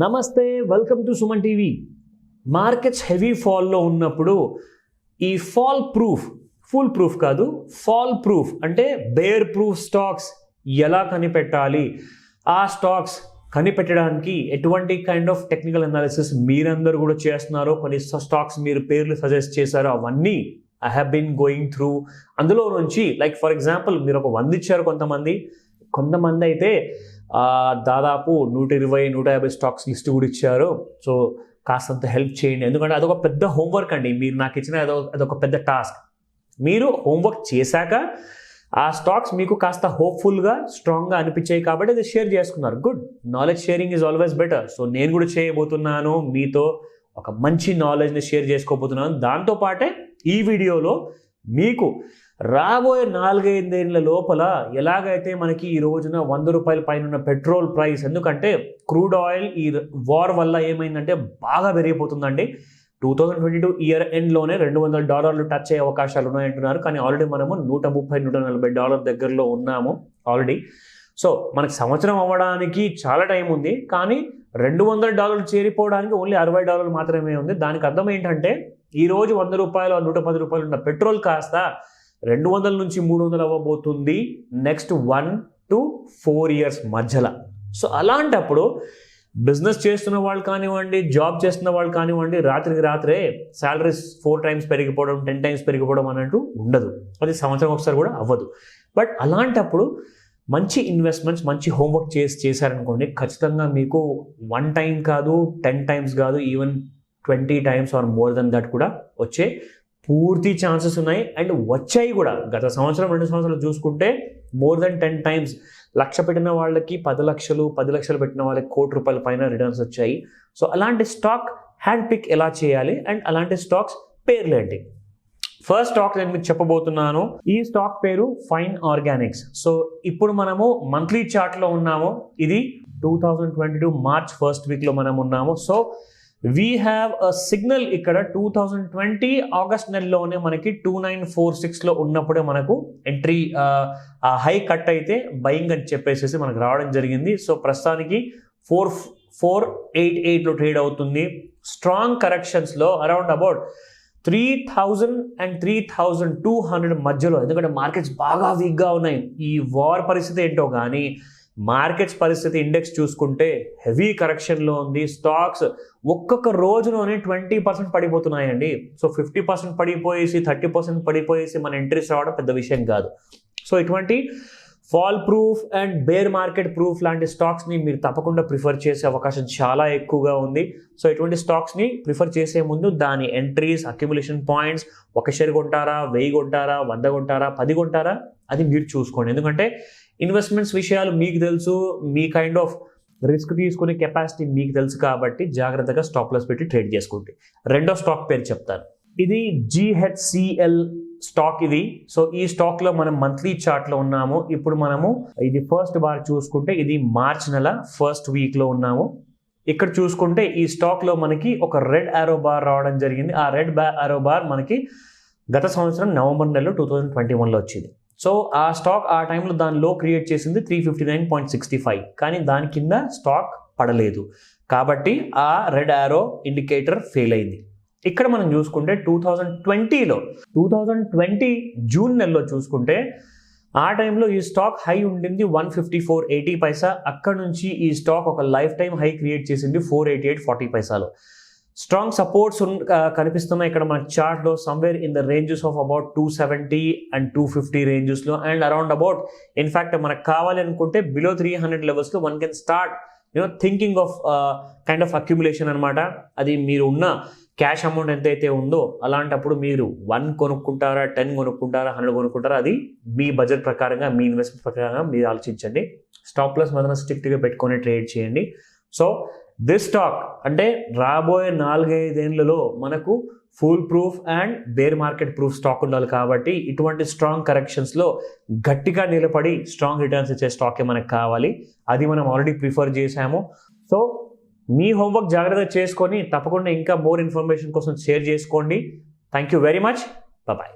నమస్తే, welcome to Suman TV. Markets heavy ఫాల్లో ఉన్నప్పుడు ఈ ఫుల్ ప్రూఫ్ కాదు, ఫాల్ ప్రూఫ్ అంటే బేర్ ప్రూఫ్ స్టాక్స్ ఎలా కనిపెట్టాలి, ఆ స్టాక్స్ కనిపెట్టడానికి ఎటువంటి కైండ్ ఆఫ్ టెక్నికల్ అనాలిసిస్ మీరందరూ కూడా చేస్తున్నారు. కొన్ని స్టాక్స్ మీరు పేర్లు సజెస్ట్ చేశారు, అవన్నీ I have been going through. అందులో నుంచి లైక్ ఫర్ ఎగ్జాంపుల్ మీరు ఒక 100 ఇచ్చారు, కొంతమంది అయితే దాదాపు 120-150 స్టాక్స్ లిస్ట్ కూడా ఇచ్చారు. సో కాస్తంత హెల్ప్ చేయండి, ఎందుకంటే అదొక పెద్ద హోంవర్క్ అండి. మీరు నాకు ఇచ్చిన అదొక పెద్ద టాస్క్. మీరు హోంవర్క్ చేశాక ఆ స్టాక్స్ మీకు కాస్త హోప్ఫుల్గా స్ట్రాంగ్గా అనిపించాయి కాబట్టి అది షేర్ చేసుకున్నారు. Good, knowledge sharing is always better. So నేను కూడా చేయబోతున్నాను, మీతో ఒక మంచి నాలెడ్జ్ని షేర్ చేసుకోబోతున్నాను. దాంతోపాటే ఈ వీడియోలో మీకు రాబోయే 4-5 ఏళ్ల లోపల ఎలాగైతే మనకి ఈ రోజున 100 రూపాయల పైన ఉన్న పెట్రోల్ ప్రైస్, ఎందుకంటే క్రూడ్ ఆయిల్ ఈ వార్ వల్ల ఏమైందంటే బాగా పెరిగిపోతుందండి. 2022 ఇయర్ ఎండ్లోనే $200 టచ్ అయ్యే అవకాశాలు ఉన్నాయంటున్నారు. కానీ ఆల్రెడీ మనము $130-140 దగ్గరలో ఉన్నాము ఆల్రెడీ. సో మనకి సంవత్సరం అవ్వడానికి చాలా టైం ఉంది, కానీ $200 చేరిపోవడానికి ఓన్లీ $60 మాత్రమే ఉంది. దానికి అర్థం ఏంటంటే ఈరోజు 100 రూపాయలు 110 రూపాయలు ఉన్న పెట్రోల్ కాస్త 200 నుంచి 300 అవ్వబోతుంది నెక్స్ట్ 1 to 4 years మధ్యలో. సో అలాంటప్పుడు బిజినెస్ చేస్తున్న వాళ్ళు కానివ్వండి, జాబ్ చేస్తున్న వాళ్ళు కానివ్వండి, రాత్రికి రాత్రే శాలరీస్ 4 times పెరిగిపోవడం, 10 times పెరిగిపోవడం అన్నట్టు ఉండదు. అది సంవత్సరం ఒకసారి కూడా అవ్వదు. బట్ అలాంటప్పుడు మంచి ఇన్వెస్ట్మెంట్స్, మంచి హోంవర్క్ చేశారనుకోండి, ఖచ్చితంగా మీకు 1 time కాదు, 10 times కాదు, even 20 times or more than that కూడా వచ్చే పూర్తి ఛాన్సెస్ ఉన్నాయి. అండ్ వచ్చాయి కూడా. గత సంవత్సరం 2 సంవత్సరాలు చూసుకుంటే మోర్ దెన్ 10 times. 1,00,000 పెట్టిన వాళ్ళకి 10 లక్షలు, 10 లక్షలు పెట్టిన వాళ్ళకి ₹1,00,00,000 పైన రిటర్న్స్ వచ్చాయి. సో అలాంటి స్టాక్ హ్యాండ్ పిక్ ఎలా చేయాలి అండ్ అలాంటి స్టాక్స్ పేర్లు ఏంటి? ఫస్ట్ స్టాక్ నేను మీకు చెప్పబోతున్నాను. ఈ స్టాక్ పేరు ఫైన్ ఆర్గానిక్స్. సో ఇప్పుడు మనము మంత్లీ చార్ట్లో ఉన్నాము. ఇది 2022 మార్చ్ 1st వీక్లో మనం ఉన్నాము. So we have a signal ఇక్కడ 2020 ఆగస్ట్ నెలలోనే మనకి 2946లో ఉన్నప్పుడే మనకు ఎంట్రీ హై కట్ అయితే బయింగ్ అని చెప్పేసి మనకు రావడం జరిగింది. సో ప్రస్తుతానికి 4488లో ట్రేడ్ అవుతుంది. స్ట్రాంగ్ కరెక్షన్స్లో అరౌండ్ అబౌట్ 3000 and 3200 మధ్యలో, ఎందుకంటే మార్కెట్స్ బాగా వీక్గా ఉన్నాయి. ఈ వార్ పరిస్థితి ఏంటో కానీ మార్కెట్స్ పరిస్థితి, ఇండెక్స్ చూసుకుంటే హెవీ కరెక్షన్లో ఉంది. స్టాక్స్ ఒక్కొక్క రోజులోనే 20% పడిపోతున్నాయండి. సో 50% పడిపోయేసి 30% పడిపోయేసి మన ఎంట్రీస్ రావడం పెద్ద విషయం కాదు. సో ఇటువంటి fall proof and bear market proof లాంటి స్టాక్స్ని మీరు తప్పకుండా ప్రిఫర్ చేసే అవకాశం చాలా ఎక్కువగా ఉంది. సో ఇటువంటి స్టాక్స్ని ప్రిఫర్ చేసే ముందు దాని ఎంట్రీస్, అక్యుములేషన్ పాయింట్స్, 1 షేర్ కొంటారా, 1000 కొంటారా, 100 కొంటారా, 10 కొంటారా, అది మీరు చూసుకోండి. ఎందుకంటే ఇన్వెస్ట్మెంట్స్ విషయాలు మీకు తెలుసు, మీ కైండ్ ఆఫ్ రిస్క్ తీసుకునే కెపాసిటీ మీకు తెలుసు కాబట్టి జాగ్రత్తగా స్టాప్ లాస్ పెట్టి ట్రేడ్ చేసుకోండి. రెండో స్టాక్ పేరు చెప్తాను. ఇది GHCL స్టాక్ ఇది. సో ఈ స్టాక్లో మనం మంత్లీ చార్ట్లో ఉన్నాము. ఇప్పుడు మనము ఇది ఫస్ట్ బార్ చూసుకుంటే ఇది మార్చ్ నెల 1st వీక్లో ఉన్నాము. ఇక్కడ చూసుకుంటే ఈ స్టాక్లో మనకి ఒక రెడ్ ఆరో బార్ రావడం జరిగింది. ఆ రెడ్ ఆరో బార్ మనకి గత సంవత్సరం నవంబర్ నెలలో 2021లో వచ్చింది. సో ఆ స్టాక్ ఆ టైంలో దాని లో క్రియేట్ చేసింది 359.65, కానీ దాని కింద స్టాక్ పడలేదు కాబట్టి ఆ రెడ్ ఆరో ఇండికేటర్ ఫెయిల్ అయింది. ఇక్కడ మనం చూసుకుంటే 2020 జూన్ నెలలో చూసుకుంటే ఆ టైంలో ఈ స్టాక్ హై ఉండింది 154.80. అక్కడ నుంచి ఈ స్టాక్ ఒక లైఫ్ టైం హై క్రియేట్ చేసింది 488.40. స్ట్రాంగ్ సపోర్ట్స్ కనిపిస్తున్నాయి ఇక్కడ మన చార్ట్లో. Somewhere in the ranges of about 270 and 250 రేంజెస్లో, అండ్ అరౌండ్ అబౌట్ ఇన్ఫ్యాక్ట్ మనకు కావాలి అనుకుంటే బిలో 300 లెవెల్స్లో one can start thinking of kind of accumulation అనమాట. అది మీరు ఉన్న క్యాష్ అమౌంట్ ఎంతైతే ఉందో అలాంటప్పుడు మీరు 1 కొనుక్కుంటారా, 10 కొనుక్కుంటారా, 100 కొనుక్కుంటారా, అది మీ బడ్జెట్ ప్రకారంగా, మీ ఇన్వెస్ట్మెంట్ ప్రకారంగా మీరు ఆలోచించండి. స్టాప్ లాస్ మాత్రం స్ట్రిక్ట్గా పెట్టుకొని ట్రేడ్ చేయండి. సో దిస్ స్టాక్ అంటే రాబోయే 4-5 ఏళ్లలో మనకు full proof and bear market proof stock ఉండాలి కాబట్టి ఇటువంటి స్ట్రాంగ్ కరెక్షన్స్లో గట్టిగా నిలబడి స్ట్రాంగ్ రిటర్న్స్ ఇచ్చే స్టాకే మనకు కావాలి. అది మనం ఆల్రెడీ ప్రిఫర్ చేసాము. సో మీ హోంవర్క్ జాగ్రత్తగా చేసుకొని తప్పకుండా ఇంకా మోర్ ఇన్ఫర్మేషన్ కోసం షేర్ చేసుకోండి. Thank you very much. Bye.